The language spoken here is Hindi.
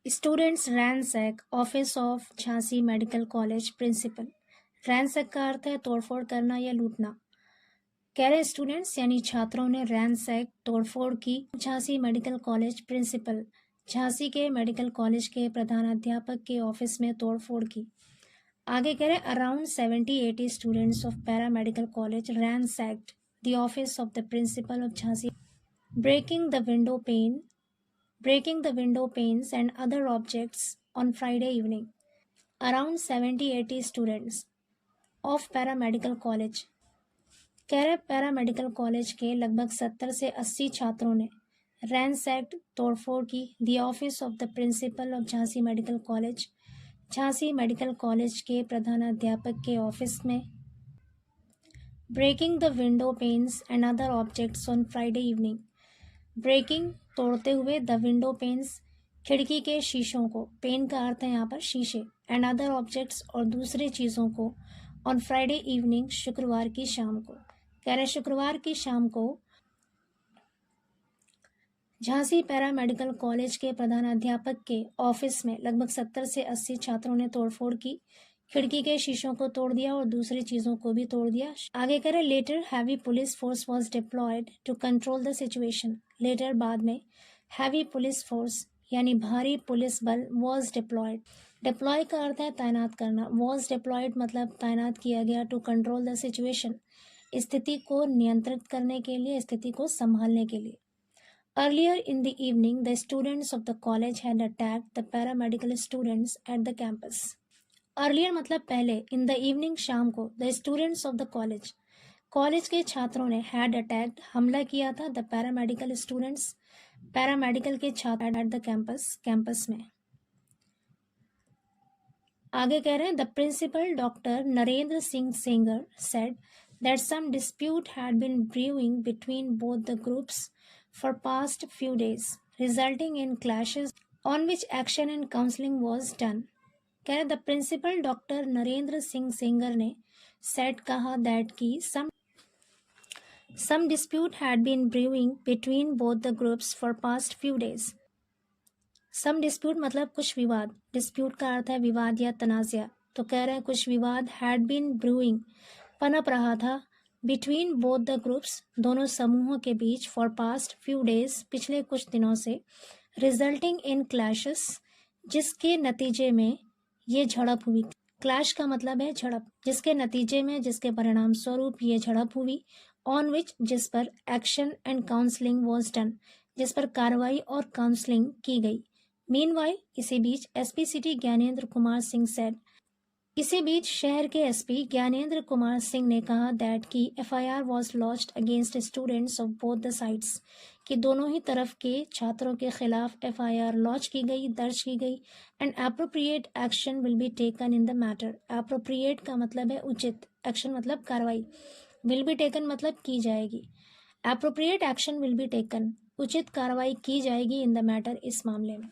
Students ransack office of Jhansi medical college principal. Ransack का अर्थ है तोड़फोड़ करना या लूटना। कह रहे स्टूडेंट्स यानी छात्रों ने रैनसैक तोड़फोड़ की Jhansi medical college principal, Jhansi के मेडिकल कॉलेज के प्रधानाध्यापक के ऑफिस में तोड़फोड़ की। आगे कह रहे around 70-80 students of para medical college ransacked the office of the principal of Jhansi, breaking the window panes and other objects on Friday evening. Around 70-80 students of paramedical college, कह रहे पैरामेडिकल कॉलेज के लगभग 70 से 80 छात्रों ने रैनसैक्ड तोड़फोड़ की the office of the principal of Jhansi medical college, Jhansi medical college के प्रधानाध्यापक के ऑफिस में, breaking the window panes and other objects on Friday evening. Breaking तोड़ते हुए, द विंडो पेन्स खिड़की के शीशों को, पेन का अर्थ है यहाँ पर शीशे, एंड अदर ऑब्जेक्ट्स और दूसरी चीज़ों को, ऑन फ्राइडे इवनिंग शुक्रवार की शाम को। कह रहे शुक्रवार की शाम को झांसी पैरा मेडिकल कॉलेज के प्रधानाध्यापक के ऑफिस में लगभग 70 से 80 छात्रों ने तोड़फोड़ की, खिड़की के शीशों को तोड़ दिया और दूसरी चीज़ों को भी तोड़ दिया। आगे कह रहे later heavy police force was deployed to control the situation. Later बाद में हैवी पुलिस फोर्स यानी भारी पुलिस बल वॉज डिप्लॉयड। डिप्लॉय का अर्थ है तैनात करना, वॉज डिप्लॉयड मतलब तैनात किया गया, टू कंट्रोल द सिचुएशन स्थिति को नियंत्रित करने के लिए, स्थिति को संभालने के लिए। Earlier in the evening the students of the college had attacked the paramedical students at the campus. Earlier मतलब पहले, इन द इवनिंग शाम को, the students of the college college के छात्रों ने हैड अटैक्ड हमला किया था, द पैरामेडिकल स्टूडेंट्स पैरामेडिकल के छात्र एट द कैंपस में। आगे कह रहे हैं the principal doctor Narendra Singh Sengar said that some dispute had been brewing between both the groups for past few days, resulting in clashes on which action and counseling was done. कह रहे the principal doctor Narendra Singh Sengar ने सेड कहा दैट की some dispute had been brewing between both the groups for past few days. some dispute मतलब कुछ विवाद, dispute का अर्थ है विवाद या तनाज़ा, तो कह रहे हैं कुछ विवाद had been brewing पनप रहा था, बिटवीन बोथ द ग्रुप्स दोनों समूहों के बीच, फॉर पास्ट फ्यू डेज पिछले कुछ दिनों से, रिजल्टिंग इन क्लैशेस जिसके नतीजे में ये झड़प हुई। क्लैश का मतलब है झड़प, जिसके नतीजे में, जिसके परिणाम स्वरूप ये झड़प हुई, ऑन विच जिस पर, action and counselling was done जिस पर कार्रवाई और काउंसलिंग की गई। मीनवाइल इसी बीच SP city Gyanendra Kumar Singh said, इसी बीच शहर के एसपी ज्ञानेंद्र कुमार सिंह ने कहा दैट की FIR was launched against students of both the sides, कि दोनों ही तरफ के छात्रों के खिलाफ एफआईआर लॉन्च की गई, दर्ज की गई, and appropriate action will be taken in the matter. Appropriate का मतलब है उचित, एक्शन मतलब कार्रवाई, विल बी टेकन मतलब की जाएगी। Appropriate action will be taken उचित कार्रवाई की जाएगी इन द मैटर इस मामले में।